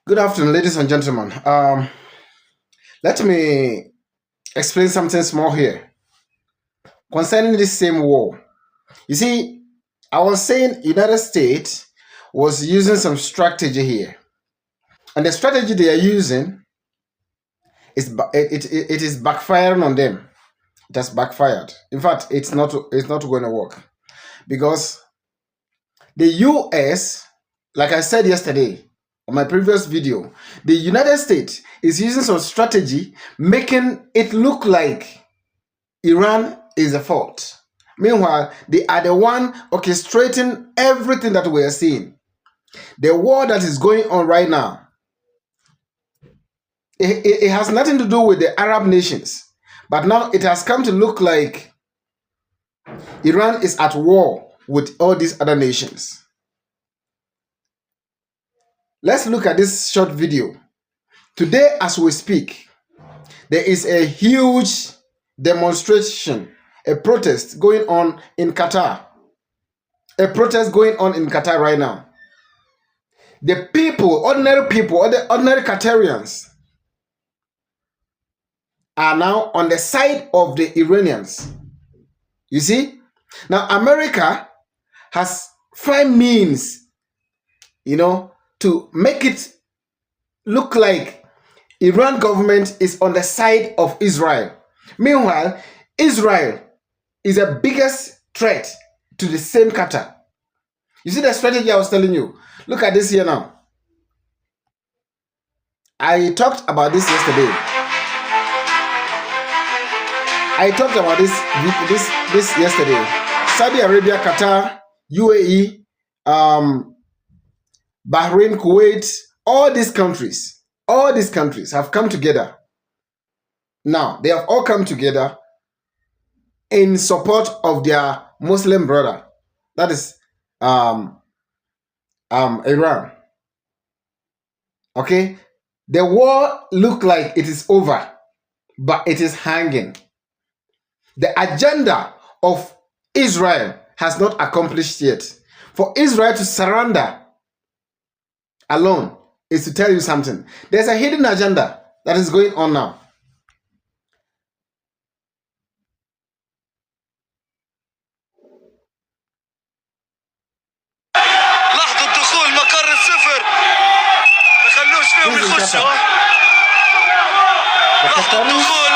Good afternoon, ladies and gentlemen. Let me explain something small here concerning this same war. You see, I was saying United States was using some strategy here, and the strategy they are using it is backfiring on them. It has backfired. In fact, it's not going to work because the U.S., like I said yesterday on my previous video, the United States is using some strategy making it look like Iran is the fault. Meanwhile, they are the one orchestrating everything that we are seeing. The war that is going on right now, it has nothing to do with the Arab nations. But now it has come to look like Iran is at war with all these other nations. Let's look at this short video. Today, as we speak, there is a huge demonstration, a protest going on in Qatar. A protest going on in Qatar right now. The people, ordinary people, or the ordinary Qatarians are now on the side of the Iranians. You see? Now, America has found means, to make it look like Iran government is on the side of Israel. Meanwhile, Israel is the biggest threat to the same Qatar. You see the strategy I was telling you? Look at this here now. I talked about this yesterday. I talked about this yesterday. Saudi Arabia, Qatar, UAE, Bahrain, Kuwait, all these countries have come together. Now, they have all come together in support of their Muslim brother. That is Iran. Okay? The war look like it is over, but it is hanging. The agenda of Israel has not accomplished yet. For Israel to surrender alone is to tell you something. There's a hidden agenda that is going on now. لحظة دخول مقر السفر ما خلوش فيهم يخشوا. لحظة دخول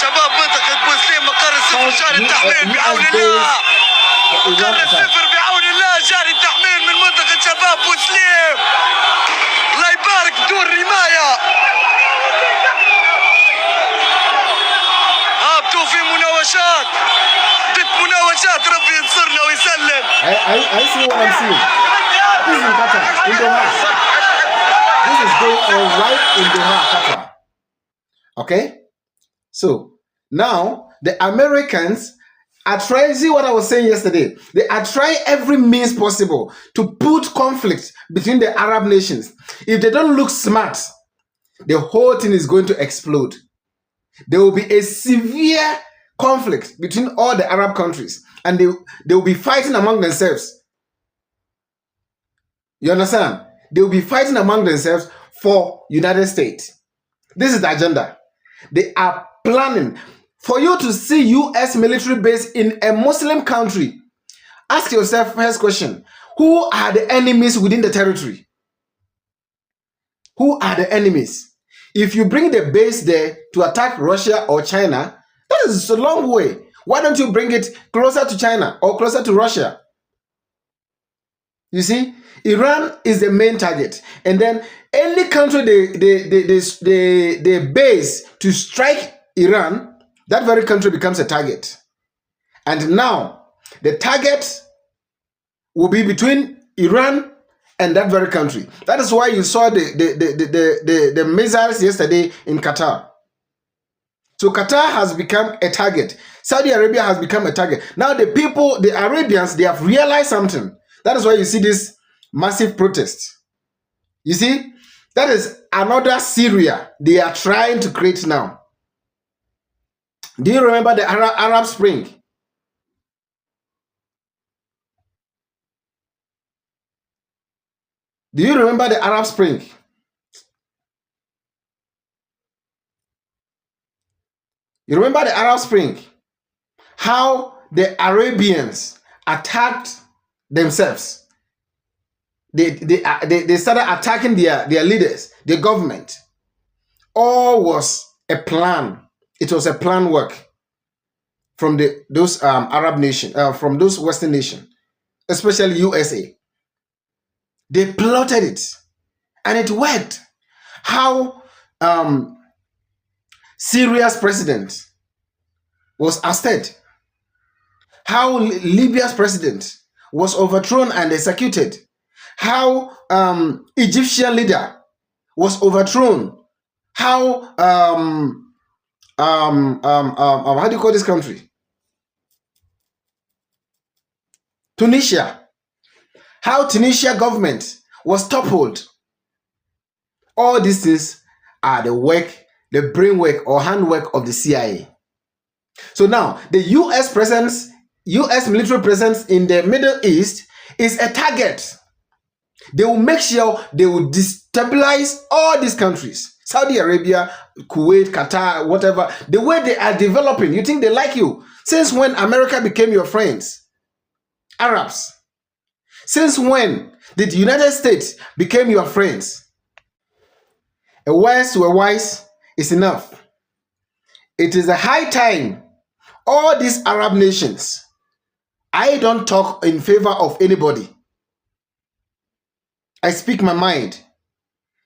شباب منطقة بوسليم مقر السفر جاري التحميل بعون الله. مقر السفر بعون الله جاري التحميل من منطقة شباب بوسليم. الله يبارك بدون رماية. هابطوا في مناوشات. ضد مناوشات ربي ينصرنا ويسلم. I see what I'm seeing. This is in Qatar, in Doha. This is going on right in Doha, Qatar. Okay? So, now, the Americans are trying, see what I was saying yesterday, they are trying every means possible to put conflict between the Arab nations. If they don't look smart, the whole thing is going to explode. There will be a severe conflict between all the Arab countries, and they will be fighting among themselves. You understand? They will be fighting among themselves for United States. This is the agenda. They are planning for you to see U.S. military base in a Muslim country. Ask yourself first question: who are the enemies within the territory? Who are the enemies? If you bring the base there to attack Russia or China, that is a long way. Why don't you bring it closer to China or closer to Russia? You see, Iran is the main target, and then any country they base to strike Iran, that very country becomes a target. And now the target will be between Iran and that very country. That is why you saw the missiles yesterday in Qatar. So Qatar has become a target. Saudi Arabia has become a target. Now the people, the Arabians, they have realized something. That is why you see this massive protest. You see, that is another Syria they are trying to create now. Do you remember the Arab Spring? Do you remember the Arab Spring? You remember the Arab Spring? How the Arabians attacked themselves. They started attacking their leaders, the government. All was a plan. It was a plan work from those Arab nations, from those Western nations, especially USA. They plotted it, and it worked. How Syria's president was ousted. How Libya's president was overthrown and executed. How Egyptian leader was overthrown. How how do you call this country? Tunisia. How Tunisia government was toppled. All these things are the work, the brainwork or handwork of the CIA. So now the US presence, US military presence in the Middle East is a target. They will make sure they will destabilize all these countries. Saudi Arabia, Kuwait, Qatar, whatever. The way they are developing, you think they like you? Since when America became your friends? Arabs. Since when did the United States became your friends? A wise to a wise is enough. It is a high time all these Arab nations, I don't talk in favor of anybody. I speak my mind.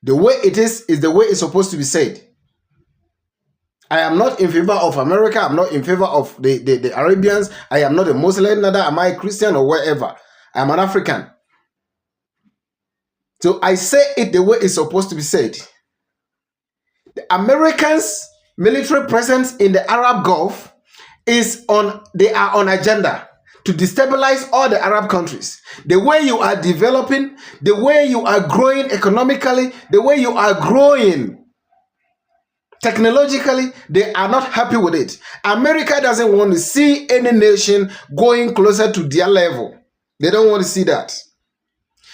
The way it is the way it's supposed to be said. I am not in favor of America. I'm not in favor of the Arabians. I am not a Muslim, neither am I a Christian or whatever. I'm an African. So I say it the way it's supposed to be said. The Americans' military presence in the Arab Gulf they are on agenda to destabilize all the Arab countries. The way you are developing, the way you are growing economically, the way you are growing technologically, they are not happy with it. America doesn't want to see any nation going closer to their level. They don't want to see that.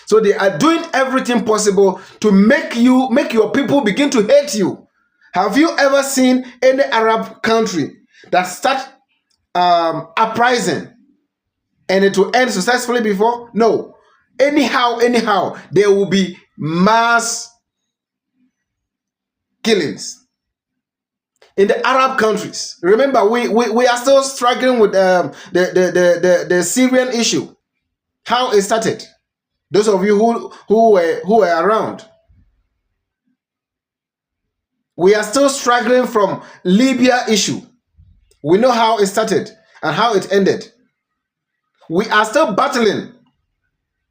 So they are doing everything possible to make your people begin to hate you. Have you ever seen any Arab country that start uprising and it will end successfully before? No. Anyhow, there will be mass killings in the Arab countries. Remember, we are still struggling with the Syrian issue. How it started. Those of you who were around. We are still struggling from Libya issue. We know how it started and how it ended. We are still battling.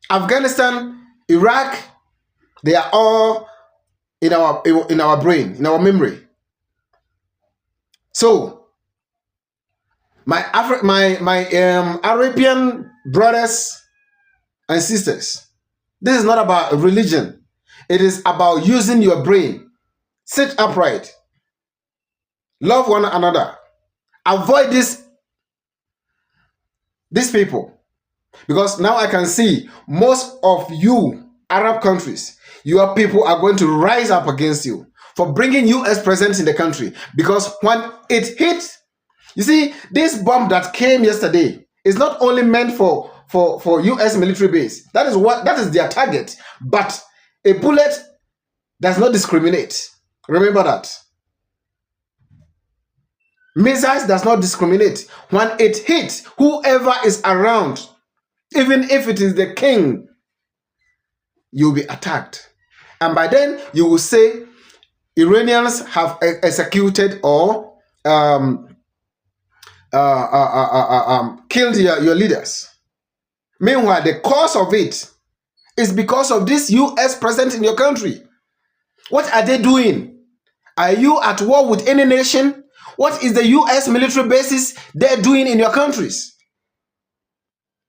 Afghanistan, Iraq, they are all in our brain, in our memory. So, my Arabian brothers and sisters, this is not about religion. It is about using your brain. Sit upright. Love one another. Avoid these people. Because now I can see most of you Arab countries, your people are going to rise up against you for bringing US presence in the country. Because when it hit, you see, this bomb that came yesterday is not only meant for US military base. That is their target. But a bullet does not discriminate. Remember that. Missiles does not discriminate. When it hits, whoever is around, even if it is the king, you'll be attacked. And by then, you will say, Iranians have executed or killed your leaders. Meanwhile, the cause of it is because of this US presence in your country. What are they doing? Are you at war with any nation? What is the US military bases they're doing in your countries?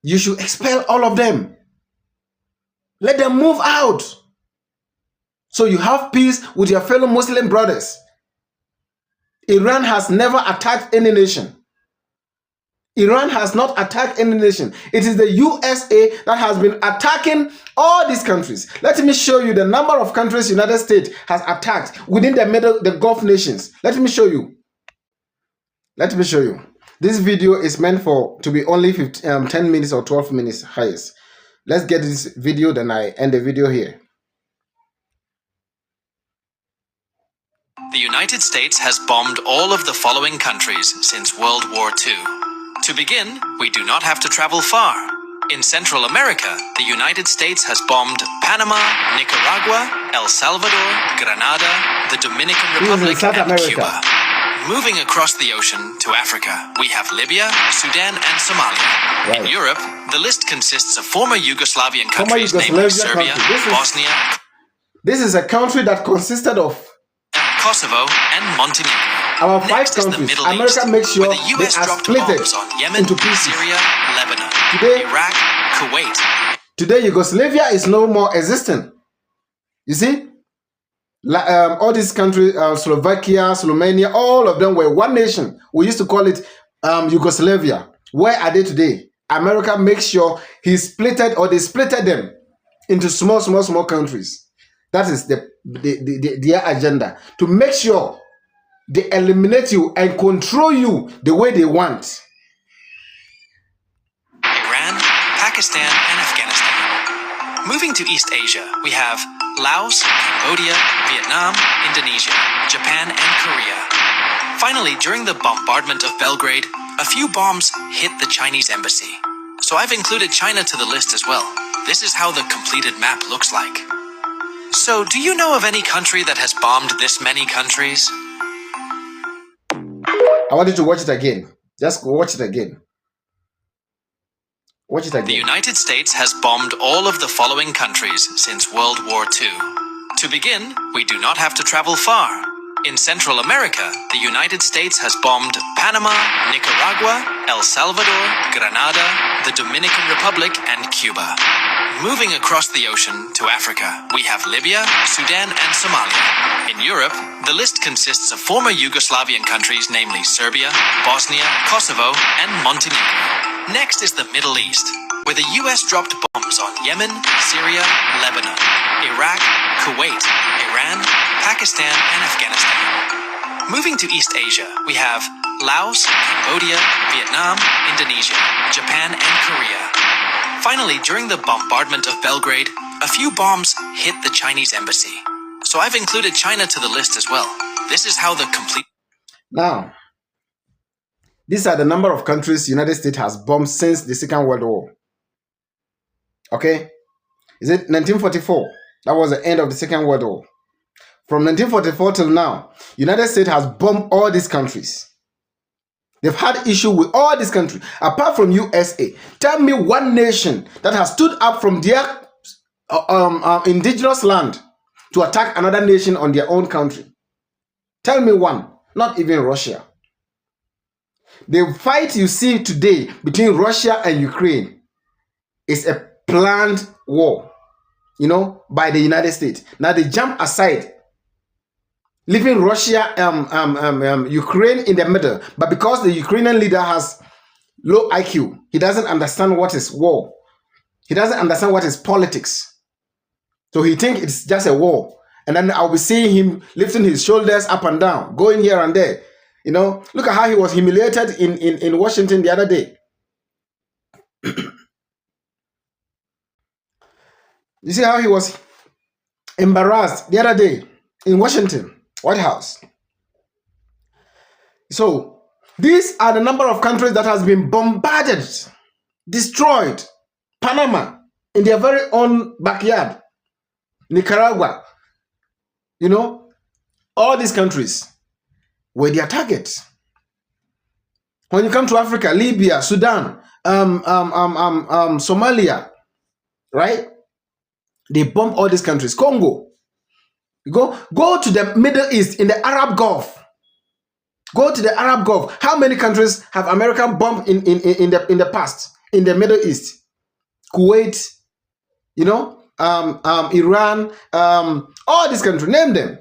You should expel all of them. Let them move out. So you have peace with your fellow Muslim brothers. Iran has never attacked any nation. Iran has not attacked any nation. It is the USA that has been attacking all these countries. Let me show you the number of countries the United States has attacked within the Gulf nations. Let me show you. Let me show you. This video is meant to be only 10 minutes or 12 minutes highest. Let's get this video, then I end the video here. The United States has bombed all of the following countries since World War II. To begin, we do not have to travel far. In Central America, the United States has bombed Panama, Nicaragua, El Salvador, Grenada, the Dominican Republic, and Cuba. Moving across the ocean to Africa, we have Libya, Sudan, and Somalia. Right. In Europe, the list consists of former Yugoslavian countries, namely Serbia, Bosnia. This is a country that consisted of Kosovo and Montenegro. Our five countries. America makes sure the US they are dropped split bombs on Yemen, into pieces. Syria, Lebanon, Today, Iraq, Kuwait. Today, Yugoslavia is no more existent. You see? All these countries, Slovakia, Slovenia, all of them were one nation. We used to call it Yugoslavia. Where are they today? America makes sure they splitted them into small countries. That is their agenda, to make sure they eliminate you and control you the way they want. Iran, Pakistan, and Afghanistan. Moving to East Asia, we have Laos, Cambodia, Vietnam, Indonesia, Japan, and Korea. Finally, during the bombardment of Belgrade, a few bombs hit the Chinese embassy. So I've included China to the list as well. This is how the completed map looks like. So, do you know of any country that has bombed this many countries? I want you to watch it again. Just watch it again. Watch it again. The United States has bombed all of the following countries since World War II. To begin, we do not have to travel far. In Central America, the United States has bombed Panama, Nicaragua, El Salvador, Grenada, the Dominican Republic, and Cuba. Moving across the ocean to Africa, we have Libya, Sudan, and Somalia. In Europe, the list consists of former Yugoslavian countries, namely Serbia, Bosnia, Kosovo, and Montenegro. Next is the Middle East, where the US dropped bombs on Yemen, Syria, Lebanon, Iraq, Kuwait, Iran, Pakistan, and Afghanistan. Moving to East Asia, we have Laos, Cambodia, Vietnam, Indonesia, Japan, and Korea. Finally, during the bombardment of Belgrade, a few bombs hit the Chinese embassy. So I've included China to the list as well. This is how the complete... Now, these are the number of countries the United States has bombed since the Second World War. Okay? Is it 1944? That was the end of the Second World War. From 1944 till now, United States has bombed all these countries. They've had issue with all these countries, apart from USA. Tell me one nation that has stood up from their indigenous land to attack another nation on their own country. Tell me one. Not even Russia. The fight you see today between Russia and Ukraine is a planned war, by the United States. Now they jump aside, leaving Russia, Ukraine in the middle. But because the Ukrainian leader has low IQ, he doesn't understand what is war. He doesn't understand what is politics. So he thinks it's just a war. And then I'll be seeing him lifting his shoulders up and down, going here and there. Look at how he was humiliated in Washington the other day. You see how he was embarrassed the other day in Washington, White House. So these are the number of countries that has been bombarded, destroyed. Panama, in their very own backyard. Nicaragua, all these countries were their targets. When you come to Africa, Libya, Sudan, Somalia, right? They bomb all these countries. Congo. Go to the Middle East, in the Arab Gulf. Go to the Arab Gulf. How many countries have America bombed in the past in the Middle East? Kuwait, Iran, all these countries, name them.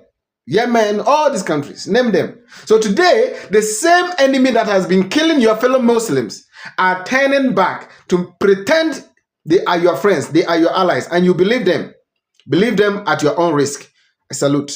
Yemen, all these countries, name them. So today, the same enemy that has been killing your fellow Muslims are turning back to pretend they are your friends, they are your allies, and you believe them. Believe them at your own risk. I salute.